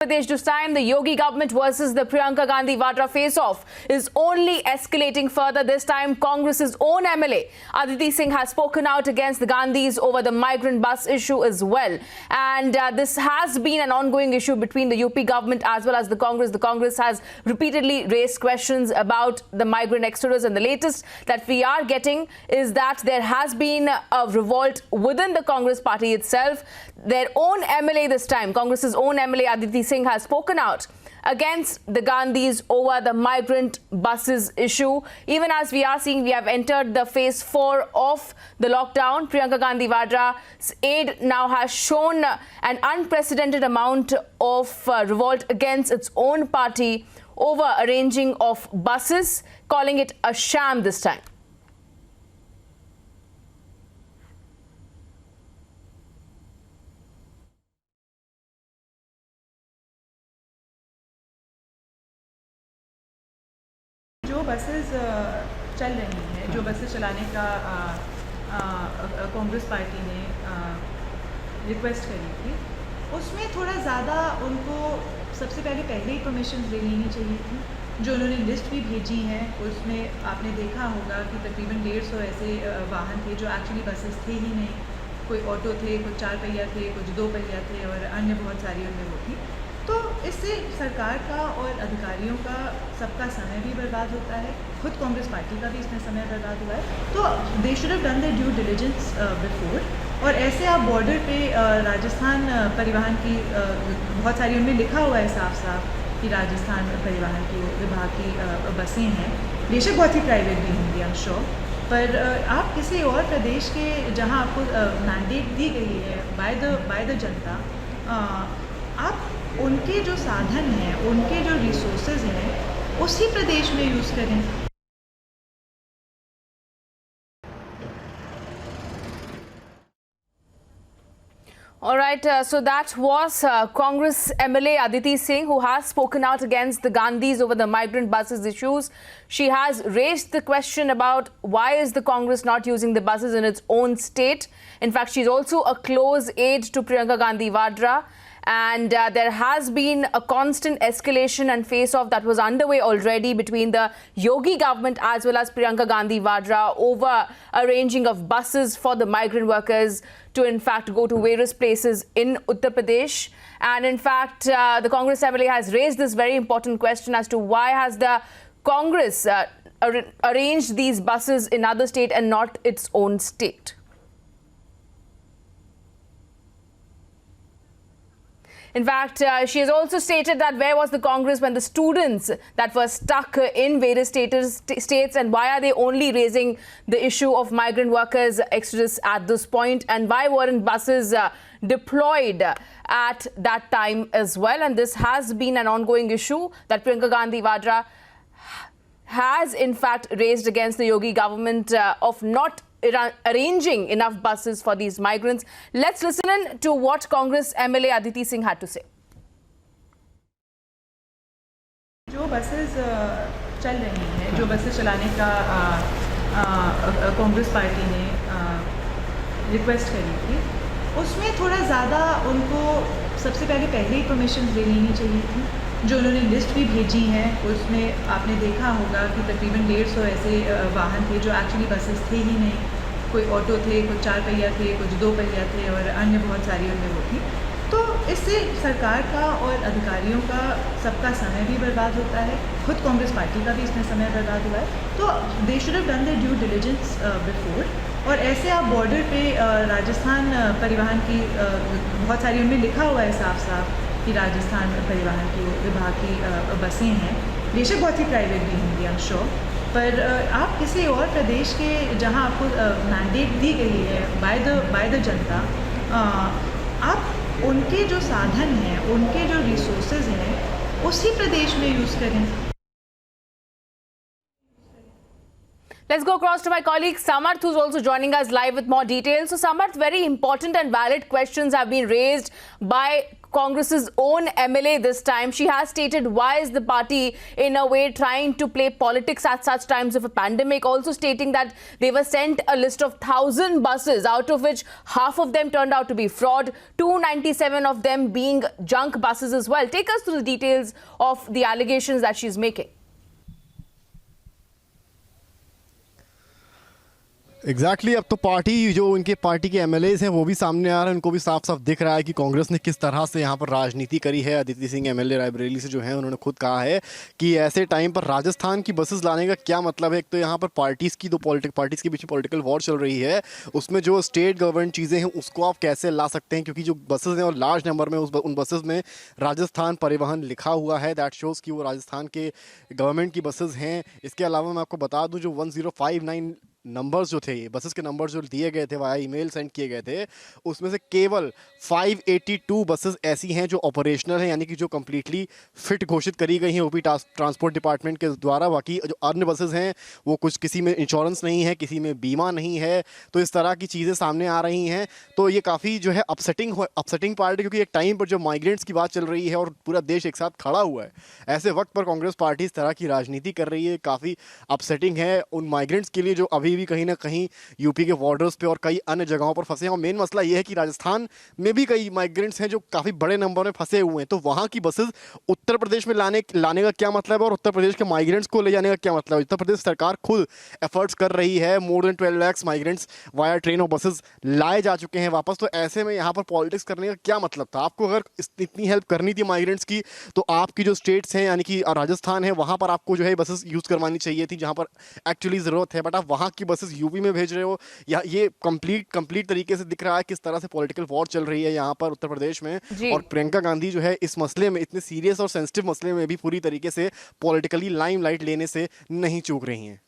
Pradesh, this time the Yogi government versus the Priyanka Gandhi Vadra face-off is only escalating further. This time Congress's own MLA Aditi Singh has spoken out against the Gandhis over the migrant bus issue as well. And this has been an ongoing issue between the UP government as well as the Congress. The Congress has repeatedly raised questions about the migrant exodus, and the latest that we are getting is that there has been a revolt within the Congress party itself. Their own MLA this time, Congress's own MLA Aditi Singh has spoken out against the Gandhis over the migrant buses issue. Even as we are seeing, we have entered the phase 4 of the lockdown. Priyanka Gandhi Vadra's aid now has shown an unprecedented amount of revolt against its own party over arranging of buses, calling it a sham this time. जो buses चल रही हैं, जो buses चलाने का Congress party ने request करी थी, उसमें थोड़ा ज़्यादा उनको सबसे पहले ही परमिशन ले लेनी चाहिए थी। जो उन्होंने लिस्ट भी भेजी है उसमें आपने देखा होगा कि तकरीबन 150 ऐसे वाहन थे जो एक्चुअली बसेस थे ही नहीं। कोई ऑटो थे, कुछ 4 पहिया थे, कुछ 2 पहिया थे और अन्य बहुत सारी उनमें वो थी। तो इससे सरकार का और अधिकारियों का सबका समय भी बर्बाद होता है, खुद कांग्रेस पार्टी का भी इसमें समय बर्बाद हुआ है। तो they should have done the due diligence before. और ऐसे आप बॉर्डर पे राजस्थान परिवहन की बहुत सारी उनमें लिखा हुआ है साफ साफ कि राजस्थान परिवहन की विभाग की बसें हैं, बेशक बहुत ही प्राइवेट भी होंगी, आई एम श्योर। पर आप किसी और प्रदेश के जहां आपको मैंडेट दी गई है बाय द जनता, आप उनके जो साधन हैं, उनके जो रिसोर्सेज हैं, उसी प्रदेश में यूज़ करें। All right, so that was Congress MLA Aditi Singh, who has spoken out against the Gandhis over the migrant buses issues. She has raised the question about why is the Congress not using the buses in its own state. In fact, she's also a close aide to Priyanka Gandhi Vadra. And there has been a constant escalation and face-off that was underway already between the Yogi government as well as Priyanka Gandhi Vadra over arranging of buses for the migrant workers to in fact go to various places in Uttar Pradesh. And in fact, the Congress MLA has raised this very important question as to why has the Congress arranged these buses in other state and not its own state. In fact, she has also stated that where was the Congress when the students that were stuck in various states, and why are they only raising the issue of migrant workers exodus at this point, and why weren't buses deployed at that time as well? And this has been an ongoing issue that Priyanka Gandhi Vadra has in fact raised against the Yogi government of not arranging enough buses for these migrants. Let's listen in to what Congress MLA Aditi Singh had to say. जो buses चल रही हैं, जो buses चलाने का Congress party ने request करी थी, उसमें थोड़ा ज़्यादा उनको सबसे पहले ही परमिशन ले लेनी चाहिए थी। जो उन्होंने लिस्ट भी भेजी है उसमें आपने देखा होगा कि तकरीबन 150 ऐसे वाहन थे जो एक्चुअली बसेस थे ही नहीं। कोई ऑटो थे, कुछ 4 पहिया थे, कुछ 2 पहिया थे और अन्य बहुत सारी उनमें वो थी। तो इससे सरकार का और अधिकारियों का सबका समय भी बर्बाद होता है, खुद कांग्रेस पार्टी का भी इसमें समय बर्बाद हुआ है। तो they should have done the due diligence before. और ऐसे आप बॉर्डर पे राजस्थान परिवहन की बहुत सारी उनमें लिखा हुआ है साफ साफ कि राजस्थान परिवहन की विभाग की बसें हैं, बेशक बहुत ही प्राइवेट भी होंगी, आई एम श्योर। पर आप किसी और प्रदेश के जहां आपको मैंडेट दी गई है बाय द जनता, आप उनके जो साधन हैं, उनके जो रिसोर्सेज हैं, उसी प्रदेश में यूज़ करें। Let's go across to my colleague Samarth, who's also joining us live with more details. So, Samarth, very important and valid questions have been raised by Congress's own MLA this time. She has stated why is the party in a way trying to play politics at such times of a pandemic, also stating that they were sent a list of 1,000 buses, out of which half of them turned out to be fraud, 297 of them being junk buses as well. Take us through the details of the allegations that she's making. Exactly अब तो party जो उनके party के MLAs हैं वो भी सामने आ रहे हैं। उनको भी साफ साफ दिख रहा है कि कांग्रेस ने किस तरह से यहाँ पर राजनीति करी है। अदिति सिंह एमएलए रायबरेली से जो है उन्होंने खुद कहा है कि ऐसे टाइम पर राजस्थान की बसेस लाने का क्या मतलब है। एक तो यहाँ पर पार्टीज़ के बीच में पॉलिटिकल वॉर चल रही है, उसमें जो स्टेट गवर्नमेंट चीज़ें हैं उसको आप कैसे ला सकते हैं, क्योंकि जो बसेस हैं और लार्ज नंबर में उन बसेस में राजस्थान परिवहन लिखा हुआ है। दैट शोज़ कि वो राजस्थान के गवर्नमेंट की बसेस हैं। इसके अलावा मैं आपको बता दूँ जो 1059 नंबर्स जो थे, बसेस के नंबर्स जो दिए गए थे वाया ईमेल सेंड किए गए थे, उसमें से केवल 582 बसेस ऐसी हैं जो ऑपरेशनल हैं, यानी कि जो कम्प्लीटली फिट घोषित करी गई हैं यूपी ट्रांसपोर्ट डिपार्टमेंट के द्वारा। बाकी जो अन्य बसेस हैं वो कुछ किसी में इंश्योरेंस नहीं है, किसी में बीमा नहीं है, तो इस तरह की चीज़ें सामने आ रही हैं। तो ये काफ़ी जो है अपसेटिंग पार्ट है, क्योंकि एक टाइम पर जो माइग्रेंट्स की बात चल रही है और पूरा देश एक साथ खड़ा हुआ है, ऐसे वक्त पर कांग्रेस पार्टी इस तरह की राजनीति कर रही है। काफ़ी अपसेटिंग है उन माइग्रेंट्स के लिए जो अभी भी कहीं ना कहीं यूपी के बॉर्डर्स पे और कई अन्य जगहों पर फंसे हैं। और मेन मसला ये है कि राजस्थान में भी कई माइग्रेंट्स हैं जो काफ़ी बड़े नंबर में फंसे हुए हैं। तो वहाँ की बसेस उत्तर प्रदेश में लाने का क्या मतलब है और उत्तर प्रदेश के माइग्रेंट्स को ले जाने का क्या मतलब है। उत्तर प्रदेश सरकार खुद एफर्ट्स कर रही है, more than 12 lakh migrants via train और बसेस लाए जा चुके हैं वापस। तो ऐसे में यहाँ पर पॉलिटिक्स करने का क्या मतलब था। आपको अगर इतनी हेल्प करनी थी माइग्रेंट्स की, तो आपकी जो स्टेट्स हैं यानी कि राजस्थान है, वहाँ पर आपको जो है बसेस यूज़ करवानी चाहिए थी जहाँ पर एक्चुअली ज़रूरत है। बट आप वहाँ की बसेस यूपी में भेज रहे हो। या ये कंप्लीट तरीके से दिख रहा है किस तरह से पॉलिटिकल वॉर चल रही है यहाँ पर उत्तर प्रदेश में। और प्रियंका गांधी जो है इस मसले में, इतने सीरियस और सेंसिटिव मसले में भी पूरी तरीके से पॉलिटिकली लाइमलाइट लेने से नहीं चूक रही हैं।